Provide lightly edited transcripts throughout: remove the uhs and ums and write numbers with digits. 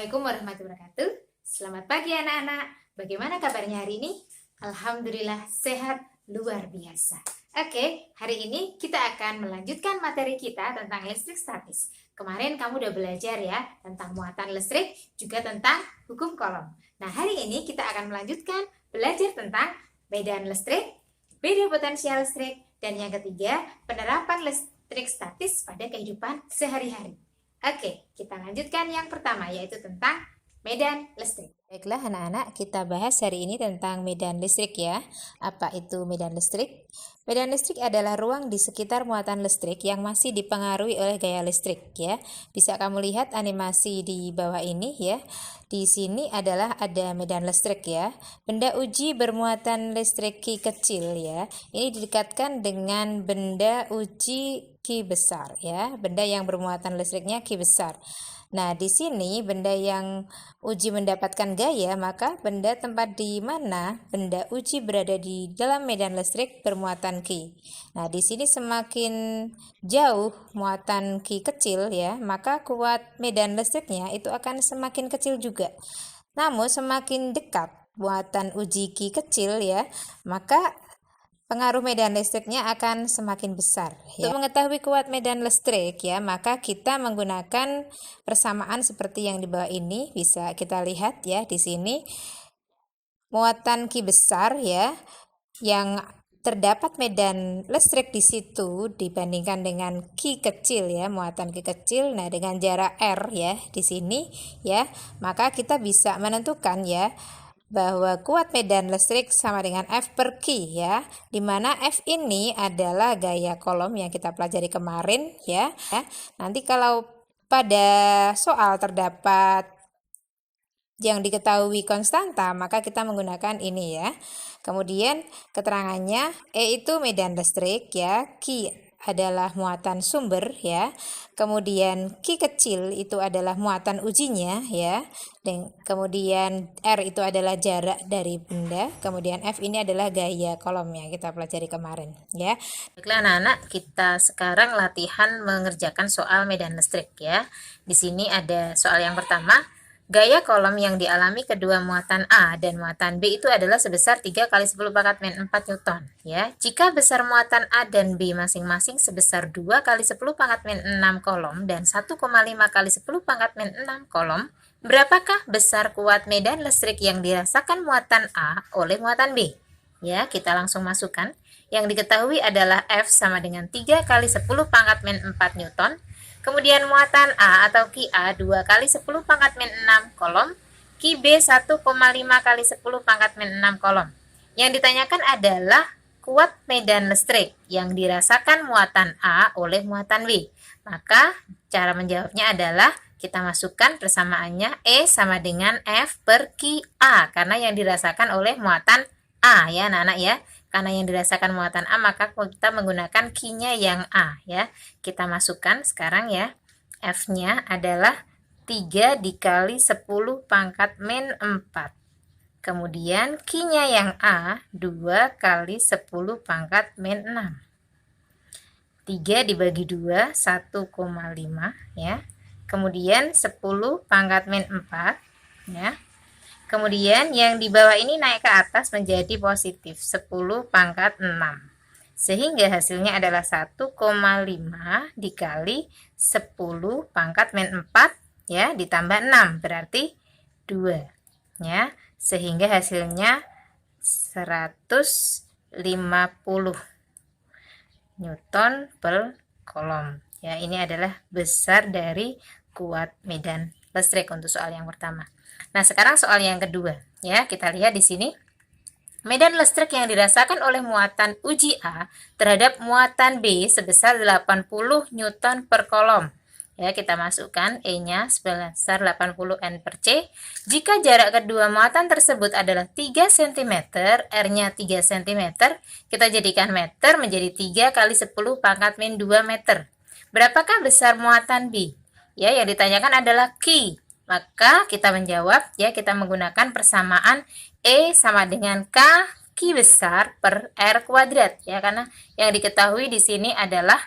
Assalamualaikum warahmatullahi wabarakatuh. Selamat pagi anak-anak. Bagaimana kabarnya hari ini? Alhamdulillah sehat luar biasa. Oke, hari ini kita akan melanjutkan materi kita tentang listrik statis. Kemarin kamu udah belajar ya tentang muatan listrik, juga tentang hukum Coulomb. Nah, hari ini kita akan melanjutkan belajar tentang medan listrik, beda potensial listrik, dan yang ketiga, penerapan listrik statis pada kehidupan sehari-hari. Oke, kita lanjutkan yang pertama, yaitu tentang medan listrik. Baiklah anak-anak, kita bahas hari ini tentang medan listrik ya. Apa itu medan listrik? Medan listrik adalah ruang di sekitar muatan listrik yang masih dipengaruhi oleh gaya listrik ya. Bisa kamu lihat animasi di bawah ini ya. Di sini adalah ada medan listrik ya. Benda uji bermuatan listrik Q kecil ya. Ini didekatkan dengan benda uji Q besar ya. Benda yang bermuatan listriknya Q besar. Nah, di sini benda yang uji mendapatkan gaya, maka benda tempat di mana benda uji berada di dalam medan listrik bermuatan Q. Nah, di sini semakin jauh muatan Q kecil ya, maka kuat medan listriknya itu akan semakin kecil juga. Namun semakin dekat muatan uji Q kecil ya, maka pengaruh medan listriknya akan semakin besar ya. Untuk mengetahui kuat medan listrik ya, maka kita menggunakan persamaan seperti yang di bawah ini. Bisa kita lihat ya di sini muatan Q besar ya, yang terdapat medan listrik di situ dibandingkan dengan Q kecil ya, muatan Q kecil. Nah, dengan jarak R ya di sini ya, maka kita bisa menentukan ya bahwa kuat medan listrik sama dengan F per Q ya, dimana F ini adalah gaya Coulomb yang kita pelajari kemarin ya. Nanti kalau pada soal terdapat yang diketahui konstanta, maka kita menggunakan ini ya. Kemudian keterangannya, E itu medan listrik ya, Q adalah muatan sumber ya, kemudian Q kecil itu adalah muatan ujinya ya, dan kemudian R itu adalah jarak dari benda, kemudian F ini adalah gaya Coulomb yang kita pelajari kemarin ya. Baiklah anak-anak, kita sekarang latihan mengerjakan soal medan listrik ya. Di sini ada soal yang pertama. Gaya Coulomb yang dialami kedua muatan A dan muatan B itu adalah sebesar 3 kali 10 pangkat min 4 Newton ya. Jika besar muatan A dan B masing-masing sebesar 2 kali 10 pangkat min 6 Coulomb dan 1,5 kali 10 pangkat min 6 Coulomb, berapakah besar kuat medan listrik yang dirasakan muatan A oleh muatan B? Ya, kita langsung masukkan. Yang diketahui adalah F sama dengan 3 kali 10 pangkat min 4 Newton. Kemudian muatan A atau QA 2 kali 10 pangkat min 6 Coulomb, QB 1,5 kali 10 pangkat min 6 Coulomb. Yang ditanyakan adalah kuat medan listrik yang dirasakan muatan A oleh muatan B. Maka cara menjawabnya adalah kita masukkan persamaannya E sama dengan F per QA, karena yang dirasakan oleh muatan A ya anak-anak ya. Karena yang dirasakan muatan A, maka kita menggunakan Q-nya yang A ya. Kita masukkan sekarang ya. F-nya adalah 3 dikali 10 pangkat min 4. Kemudian Q-nya yang A 2 kali 10 pangkat min 6. 3 dibagi 2 1,5 ya. Kemudian 10 pangkat min 4 ya. Kemudian yang di bawah ini naik ke atas menjadi positif 10 pangkat 6. Sehingga hasilnya adalah 1,5 dikali 10 pangkat min 4 ya, ditambah 6 berarti 2 ya. Sehingga hasilnya 150 Newton per Coulomb. Ya, ini adalah besar dari kuat medan listrik untuk soal yang pertama. Nah, sekarang soal yang kedua ya, kita lihat di sini. Medan listrik yang dirasakan oleh muatan uji A terhadap muatan B sebesar 80 Newton per Coulomb. Ya, kita masukkan E-nya sebesar 80 N per C. Jika jarak kedua muatan tersebut adalah 3 cm, R-nya 3 cm, kita jadikan meter menjadi 3 kali 10 pangkat min 2 meter. Berapakah besar muatan B? Ya, yang ditanyakan adalah Q. Maka kita menjawab ya, kita menggunakan persamaan E sama dengan K Q besar per R kuadrat ya, karena yang diketahui di sini adalah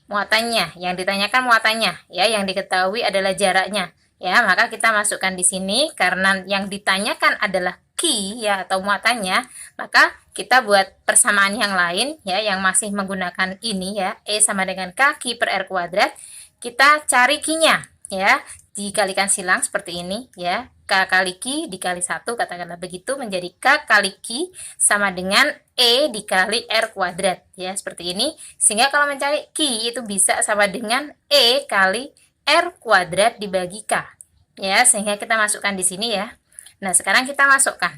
muatannya, yang ditanyakan muatannya ya, yang diketahui adalah jaraknya. Ya, maka kita masukkan di sini karena yang ditanyakan adalah Q ya atau muatannya, maka kita buat persamaan yang lain ya yang masih menggunakan ini ya, E sama dengan K Q per R kuadrat. Kita cari Q-nya ya, dikalikan silang seperti ini ya. K kali Q dikali 1 katakanlah begitu, menjadi K kali Q sama dengan E dikali R kuadrat ya, seperti ini. Sehingga kalau mencari Q itu bisa sama dengan E kali R kuadrat dibagi K ya, sehingga kita masukkan di sini ya. Nah, sekarang kita masukkan.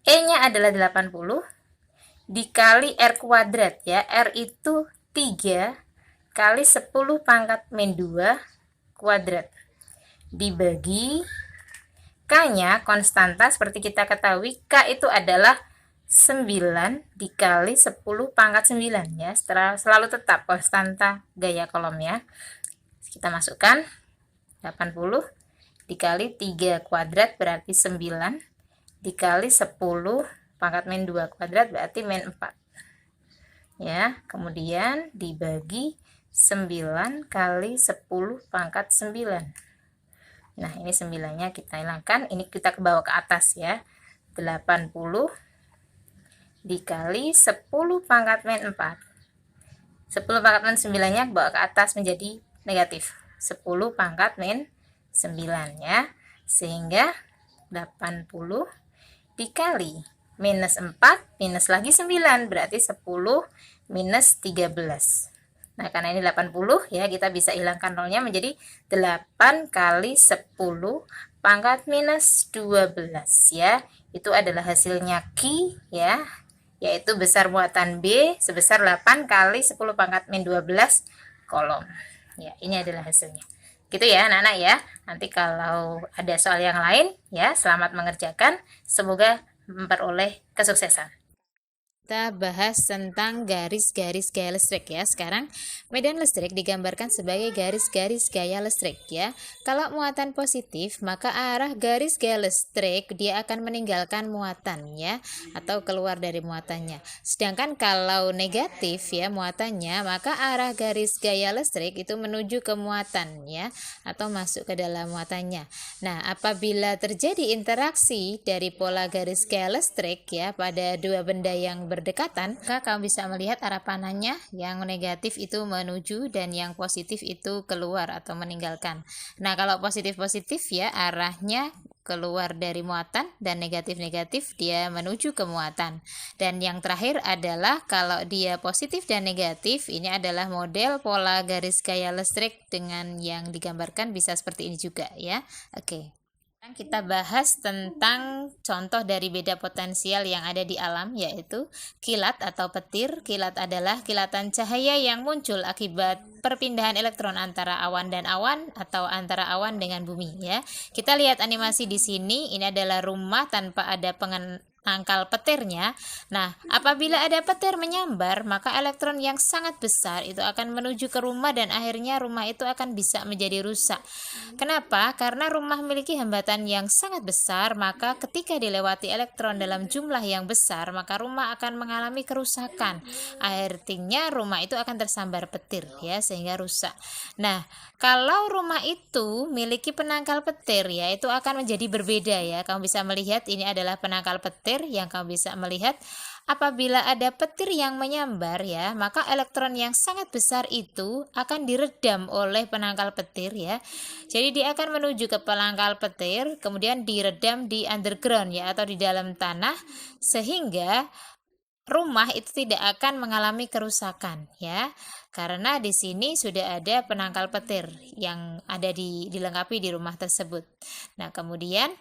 E-nya adalah 80 dikali R kuadrat ya. R itu 3 kali 10 pangkat min 2 kuadrat. Dibagi K-nya konstanta seperti kita ketahui. K itu adalah 9 dikali 10 pangkat 9 ya. Selalu tetap konstanta gaya kolomnya. Kita masukkan 80 dikali 3 kuadrat berarti 9 dikali 10 pangkat min 2 kuadrat berarti min 4 ya. Kemudian dibagi 9 kali 10 pangkat 9. Nah, ini 9-nya kita hilangkan, ini kita ke bawah ke atas ya. 80 dikali 10 pangkat min 4. 10 pangkat min 9-nya ke bawah ke atas menjadi negatif. 10 pangkat min 9 ya, sehingga 80 dikali minus 4 minus lagi 9 berarti 10 minus 13. Nah, karena ini 80 ya, kita bisa hilangkan nolnya menjadi 8 kali 10 pangkat minus 12 ya. Itu adalah hasilnya Q ya, yaitu besar muatan B sebesar 8 kali 10 pangkat min 12 kolom. Ya, ini adalah hasilnya. Gitu ya anak-anak ya. Nanti kalau ada soal yang lain ya, selamat mengerjakan. Semoga memperoleh kesuksesan. Kita bahas tentang garis-garis gaya listrik ya. Sekarang medan listrik digambarkan sebagai garis-garis gaya listrik ya. Kalau muatan positif, maka arah garis gaya listrik dia akan meninggalkan muatan ya, atau keluar dari muatannya. Sedangkan kalau negatif ya muatannya, maka arah garis gaya listrik itu menuju ke muatan ya, atau masuk ke dalam muatannya. Nah, apabila terjadi interaksi dari pola garis gaya listrik ya pada dua benda yang berdekatan, maka kamu bisa melihat arah panahnya, yang negatif itu menuju dan yang positif itu keluar atau meninggalkan. Nah, kalau positif-positif ya arahnya keluar dari muatan, dan negatif-negatif dia menuju ke muatan. Dan yang terakhir adalah kalau dia positif dan negatif, ini adalah model pola garis gaya listrik dengan yang digambarkan bisa seperti ini juga ya. Oke. Sekarang kita bahas tentang contoh dari beda potensial yang ada di alam, yaitu kilat atau petir. Kilat adalah kilatan cahaya yang muncul akibat perpindahan elektron antara awan dan awan atau antara awan dengan bumi ya. Kita lihat animasi di sini, ini adalah rumah tanpa ada penangkal petirnya. Nah, apabila ada petir menyambar, maka elektron yang sangat besar itu akan menuju ke rumah dan akhirnya rumah itu akan bisa menjadi rusak. Kenapa? Karena rumah memiliki hambatan yang sangat besar, maka ketika dilewati elektron dalam jumlah yang besar, maka rumah akan mengalami kerusakan. Artinya rumah itu akan tersambar petir ya, sehingga rusak. Nah, kalau rumah itu memiliki penangkal petir ya, itu akan menjadi berbeda ya. Kamu bisa melihat ini adalah penangkal petir yang kamu bisa melihat. Apabila ada petir yang menyambar ya, maka elektron yang sangat besar itu akan diredam oleh penangkal petir ya. Jadi dia akan menuju ke penangkal petir, kemudian diredam di underground ya, atau di dalam tanah, sehingga rumah itu tidak akan mengalami kerusakan ya. Karena di sini sudah ada penangkal petir yang ada dilengkapi di rumah tersebut. Nah, kemudian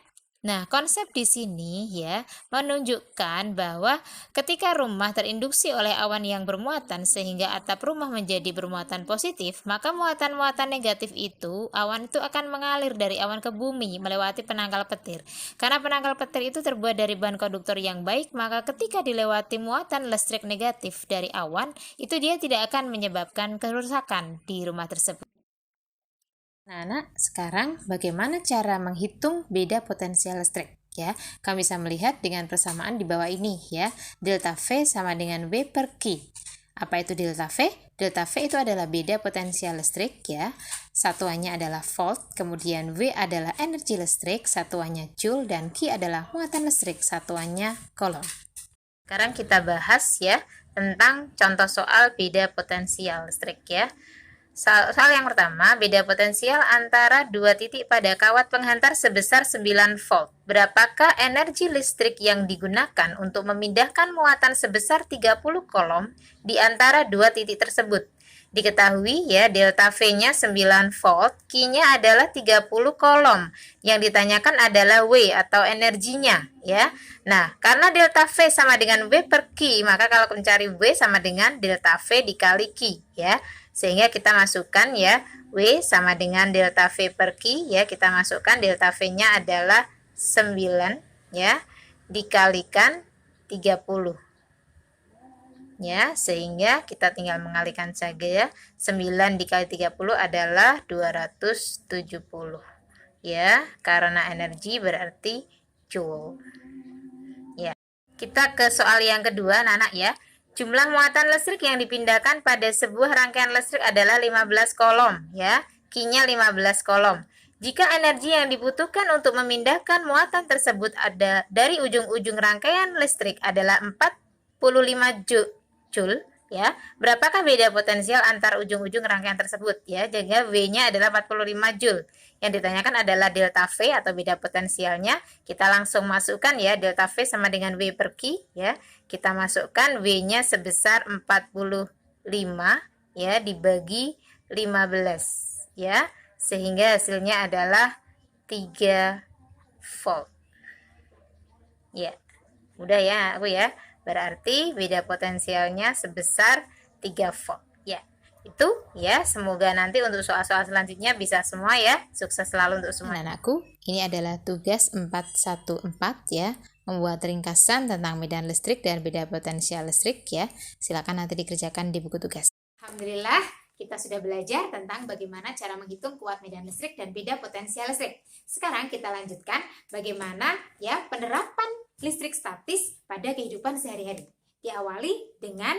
konsep di sini ya menunjukkan bahwa ketika rumah terinduksi oleh awan yang bermuatan sehingga atap rumah menjadi bermuatan positif, maka muatan-muatan negatif itu, awan itu akan mengalir dari awan ke bumi melewati penangkal petir. Karena penangkal petir itu terbuat dari bahan konduktor yang baik, maka ketika dilewati muatan listrik negatif dari awan, itu dia tidak akan menyebabkan kerusakan di rumah tersebut. Nah, sekarang bagaimana cara menghitung beda potensial listrik ya? Kamu bisa melihat dengan persamaan di bawah ini ya. Delta V sama dengan W per Q. Apa itu delta V? Delta V itu adalah beda potensial listrik ya. satuannya adalah volt, kemudian W adalah energi listrik, satuannya joule, dan Q adalah muatan listrik, satuannya coulomb. Sekarang kita bahas ya tentang contoh soal beda potensial listrik ya. Soal yang pertama, beda potensial antara dua titik pada kawat penghantar sebesar 9 volt. Berapakah energi listrik yang digunakan untuk memindahkan muatan sebesar 30 coulomb di antara dua titik tersebut? Diketahui ya, delta V-nya 9 volt, Q-nya adalah 30 coulomb. Yang ditanyakan adalah W atau energinya ya. Nah, karena delta V sama dengan W per Q, maka kalau mencari W sama dengan delta V dikali Q ya. Sehingga kita masukkan ya, W sama dengan delta V per Q ya, kita masukkan delta V-nya adalah 9 ya, dikalikan 30. Ya, sehingga kita tinggal mengalihkan saja ya. 9 dikali 30 adalah 270. Ya, karena energi berarti joule. Ya. Kita ke soal yang kedua, anak-anak ya. Jumlah muatan listrik yang dipindahkan pada sebuah rangkaian listrik adalah 15 coulomb ya. Q-nya 15 coulomb. Jika energi yang dibutuhkan untuk memindahkan muatan tersebut ada dari ujung-ujung rangkaian listrik adalah 45 joule ya. Berapakah beda potensial antar ujung-ujung rangkaian tersebut ya? Jadi W-nya adalah 45 joule. Yang ditanyakan adalah delta V atau beda potensialnya. Kita langsung masukkan ya, delta V sama dengan W per Q ya. Kita masukkan W-nya sebesar 45 ya dibagi 15 ya. Sehingga hasilnya adalah 3 volt. Ya. Mudah ya aku ya. Berarti beda potensialnya sebesar 3 volt. Ya. Itu ya, semoga nanti untuk soal-soal selanjutnya bisa semua ya. Sukses selalu untuk semua anakku. Ini adalah tugas 414 ya, membuat ringkasan tentang medan listrik dan beda potensial listrik ya. Silakan nanti dikerjakan di buku tugas. Alhamdulillah, kita sudah belajar tentang bagaimana cara menghitung kuat medan listrik dan beda potensial listrik. Sekarang kita lanjutkan bagaimana ya penerapan listrik statis pada kehidupan sehari-hari. Diawali dengan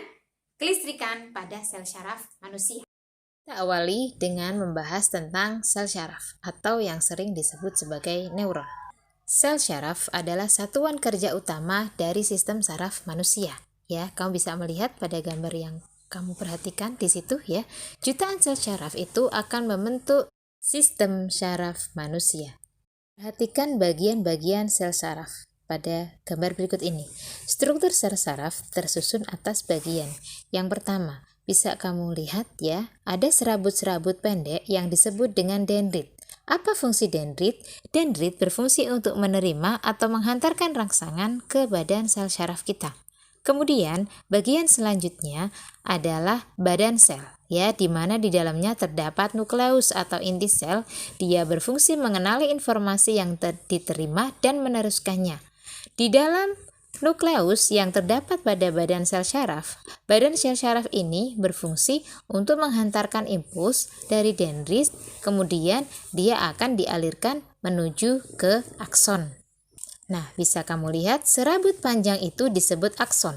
kelistrikan pada sel syaraf manusia. Kita awali dengan membahas tentang sel syaraf atau yang sering disebut sebagai neuron. Sel syaraf adalah satuan kerja utama dari sistem saraf manusia. Ya, kamu bisa melihat pada gambar yang kamu perhatikan di situ ya. Jutaan sel syaraf itu akan membentuk sistem syaraf manusia. Perhatikan bagian-bagian sel syaraf pada gambar berikut ini. Struktur sel saraf tersusun atas bagian. Yang pertama, bisa kamu lihat ya, ada serabut-serabut pendek yang disebut dengan dendrit. Apa fungsi dendrit? Dendrit berfungsi untuk menerima atau menghantarkan rangsangan ke badan sel syaraf kita. Kemudian, bagian selanjutnya adalah badan sel, ya, di mana di dalamnya terdapat nukleus atau inti sel. Dia berfungsi mengenali informasi yang diterima dan meneruskannya. Di dalam nukleus yang terdapat pada badan sel syaraf ini berfungsi untuk menghantarkan impuls dari dendrit, kemudian dia akan dialirkan menuju ke akson. Nah, bisa kamu lihat serabut panjang itu disebut akson.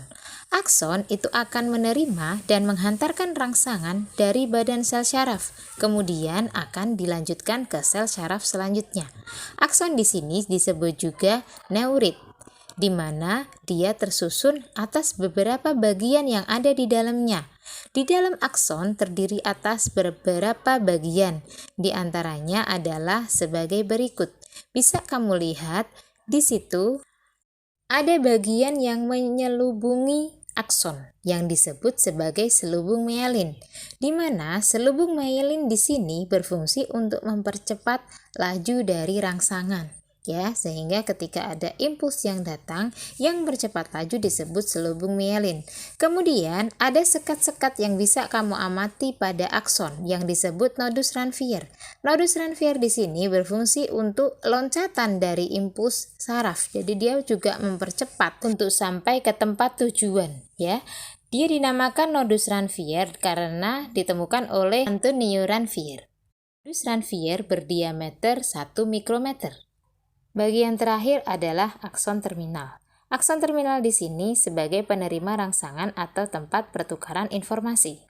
Akson itu akan menerima dan menghantarkan rangsangan dari badan sel syaraf, kemudian akan dilanjutkan ke sel syaraf selanjutnya. Akson di sini disebut juga neurit, di mana dia tersusun atas beberapa bagian yang ada di dalamnya. Di dalam akson terdiri atas beberapa bagian, di antaranya adalah sebagai berikut. Bisa kamu lihat di situ ada bagian yang menyelubungi akson yang disebut sebagai selubung myelin, di mana selubung myelin di sini berfungsi untuk mempercepat laju dari rangsangan. Ya, sehingga ketika ada impuls yang datang yang bercepat laju disebut selubung myelin. Kemudian ada sekat-sekat yang bisa kamu amati pada akson yang disebut nodus Ranvier. Nodus Ranvier di sini berfungsi untuk loncatan dari impuls saraf. Jadi dia juga mempercepat untuk sampai ke tempat tujuan, ya. Dia dinamakan nodus Ranvier karena ditemukan oleh Antonio Ranvier. Nodus Ranvier berdiameter 1 mikrometer. Bagian terakhir adalah akson terminal. Akson terminal di sini sebagai penerima rangsangan atau tempat pertukaran informasi.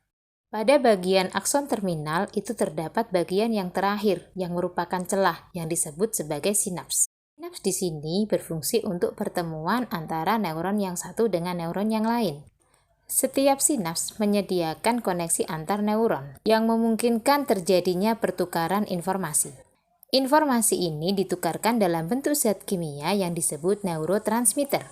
Pada bagian akson terminal itu terdapat bagian yang terakhir yang merupakan celah yang disebut sebagai sinaps. Sinaps di sini berfungsi untuk pertemuan antara neuron yang satu dengan neuron yang lain. Setiap sinaps menyediakan koneksi antar neuron yang memungkinkan terjadinya pertukaran informasi. Informasi ini ditukarkan dalam bentuk zat kimia yang disebut neurotransmitter.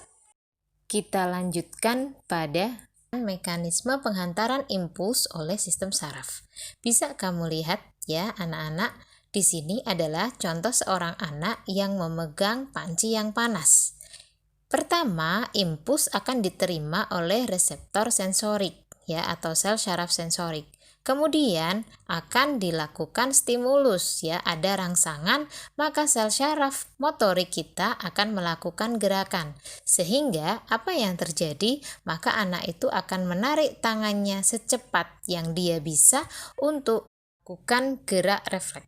Kita lanjutkan pada mekanisme penghantaran impuls oleh sistem saraf. Bisa kamu lihat ya anak-anak, di sini adalah contoh seorang anak yang memegang panci yang panas. Pertama, impuls akan diterima oleh reseptor sensorik ya atau sel syaraf sensorik. Kemudian akan dilakukan stimulus ya, ada rangsangan, maka sel syaraf motorik kita akan melakukan gerakan. Sehingga apa yang terjadi? Maka anak itu akan menarik tangannya secepat yang dia bisa untuk melakukan gerak refleks.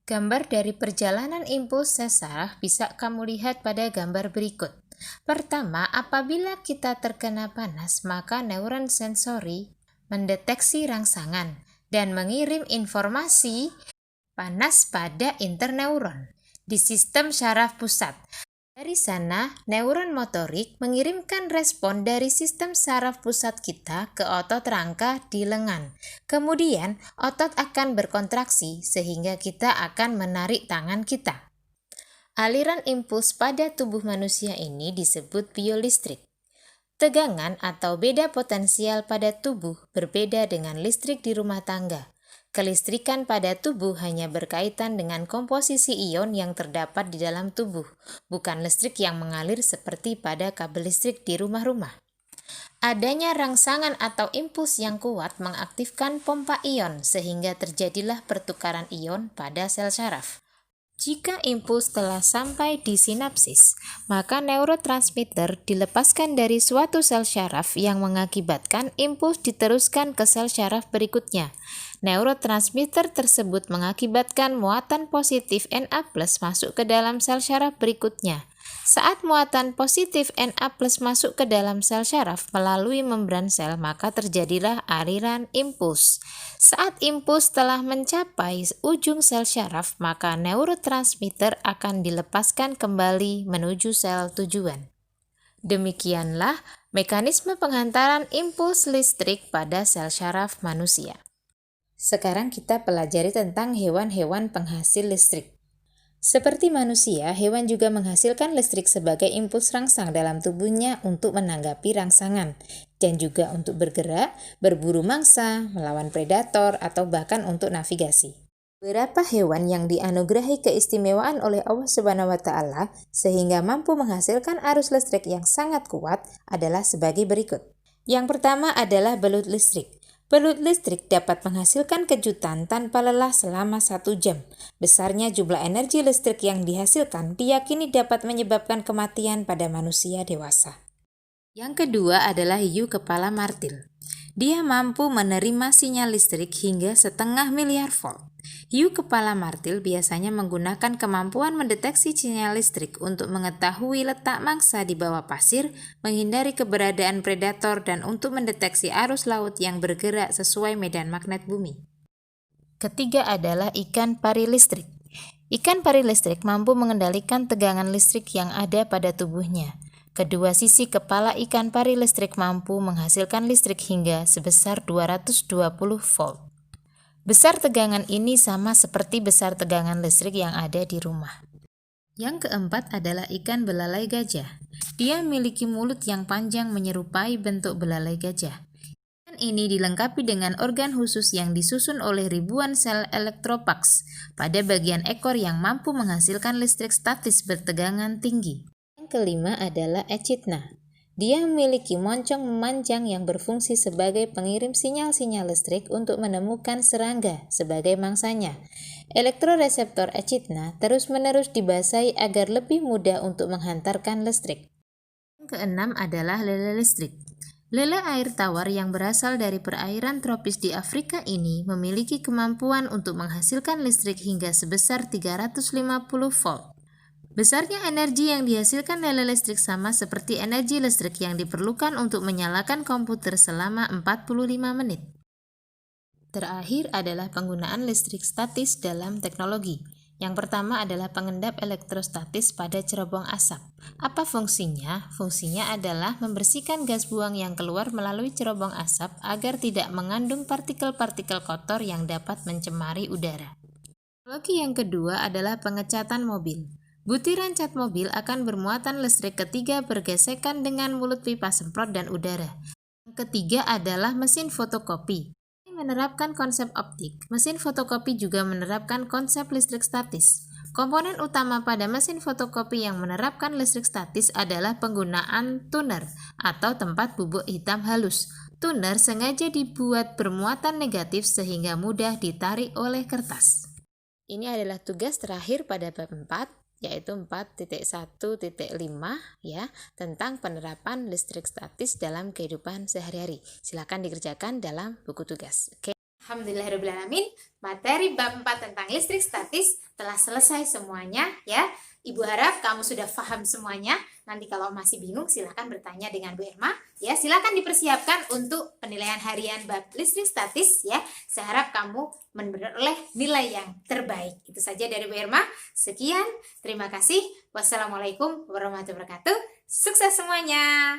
Gambar dari perjalanan impuls sel saraf bisa kamu lihat pada gambar berikut. Pertama, apabila kita terkena panas, maka neuron sensori mendeteksi rangsangan dan mengirim informasi panas pada interneuron di sistem syaraf pusat. Dari sana, neuron motorik mengirimkan respon dari sistem saraf pusat kita ke otot rangka di lengan. Kemudian, otot akan berkontraksi sehingga kita akan menarik tangan kita. Aliran impuls pada tubuh manusia ini disebut biolistrik. Tegangan atau beda potensial pada tubuh berbeda dengan listrik di rumah tangga. Kelistrikan pada tubuh hanya berkaitan dengan komposisi ion yang terdapat di dalam tubuh, bukan listrik yang mengalir seperti pada kabel listrik di rumah-rumah. Adanya rangsangan atau impuls yang kuat mengaktifkan pompa ion sehingga terjadilah pertukaran ion pada sel syaraf. Jika impuls telah sampai di sinapsis, maka neurotransmitter dilepaskan dari suatu sel syaraf yang mengakibatkan impuls diteruskan ke sel syaraf berikutnya. Neurotransmitter tersebut mengakibatkan muatan positif Na+ masuk ke dalam sel syaraf berikutnya. Saat muatan positif Na+ masuk ke dalam sel syaraf melalui membran sel, maka terjadilah aliran impuls. Saat impuls telah mencapai ujung sel syaraf, maka neurotransmitter akan dilepaskan kembali menuju sel tujuan. Demikianlah mekanisme penghantaran impuls listrik pada sel syaraf manusia. Sekarang kita pelajari tentang hewan-hewan penghasil listrik. Seperti manusia, hewan juga menghasilkan listrik sebagai impuls rangsang dalam tubuhnya untuk menanggapi rangsangan, dan juga untuk bergerak, berburu mangsa, melawan predator, atau bahkan untuk navigasi. Beberapa hewan yang dianugerahi keistimewaan oleh Allah SWT sehingga mampu menghasilkan arus listrik yang sangat kuat adalah sebagai berikut. Yang pertama adalah belut listrik. Belut listrik dapat menghasilkan kejutan tanpa lelah selama 1 jam. Besarnya jumlah energi listrik yang dihasilkan diyakini dapat menyebabkan kematian pada manusia dewasa. Yang kedua adalah hiu kepala martil. Dia mampu menerima sinyal listrik hingga 0,5 miliar volt. Hiu kepala martil biasanya menggunakan kemampuan mendeteksi sinyal listrik untuk mengetahui letak mangsa di bawah pasir, menghindari keberadaan predator, dan untuk mendeteksi arus laut yang bergerak sesuai medan magnet bumi. Ketiga adalah ikan pari listrik. Ikan pari listrik mampu mengendalikan tegangan listrik yang ada pada tubuhnya. Kedua sisi kepala ikan pari listrik mampu menghasilkan listrik hingga sebesar 220 volt. Besar tegangan ini sama seperti besar tegangan listrik yang ada di rumah. Yang keempat adalah ikan belalai gajah. Dia memiliki mulut yang panjang menyerupai bentuk belalai gajah. Ikan ini dilengkapi dengan organ khusus yang disusun oleh ribuan sel elektropax pada bagian ekor yang mampu menghasilkan listrik statis bertegangan tinggi. Yang kelima adalah echidna. Dia memiliki moncong memanjang yang berfungsi sebagai pengirim sinyal-sinyal listrik untuk menemukan serangga sebagai mangsanya. Elektroreseptor echidna terus-menerus dibasahi agar lebih mudah untuk menghantarkan listrik. Yang keenam adalah lele listrik. Lele air tawar yang berasal dari perairan tropis di Afrika ini memiliki kemampuan untuk menghasilkan listrik hingga sebesar 350 volt. Besarnya energi yang dihasilkan lele listrik sama seperti energi listrik yang diperlukan untuk menyalakan komputer selama 45 menit. Terakhir adalah penggunaan listrik statis dalam teknologi. Yang pertama adalah pengendap elektrostatis pada cerobong asap. Apa fungsinya? Fungsinya adalah membersihkan gas buang yang keluar melalui cerobong asap agar tidak mengandung partikel-partikel kotor yang dapat mencemari udara. Teknologi yang kedua adalah pengecatan mobil. Butiran cat mobil akan bermuatan listrik ketika bergesekan dengan mulut pipa semprot dan udara. Yang ketiga adalah mesin fotokopi. Menerapkan konsep optik. Mesin fotokopi juga menerapkan konsep listrik statis. Komponen utama pada mesin fotokopi yang menerapkan listrik statis adalah penggunaan tuner atau tempat bubuk hitam halus. Tuner sengaja dibuat bermuatan negatif sehingga mudah ditarik oleh kertas. Ini adalah tugas terakhir pada bab 4, yaitu 4.1.5 ya, tentang penerapan listrik statis dalam kehidupan sehari-hari. Silakan dikerjakan dalam buku tugas. Oke. Alhamdulillahirrahmanirrahim, materi bab 4 tentang listrik statis telah selesai semuanya ya. Ibu harap kamu sudah paham semuanya. Nanti kalau masih bingung silahkan bertanya dengan Bu Irma ya. Silahkan dipersiapkan untuk penilaian harian bab listrik statis ya. Saya harap kamu memperoleh nilai yang terbaik. Itu saja dari Bu Irma. Sekian, terima kasih. Wassalamualaikum warahmatullahi wabarakatuh. Sukses semuanya.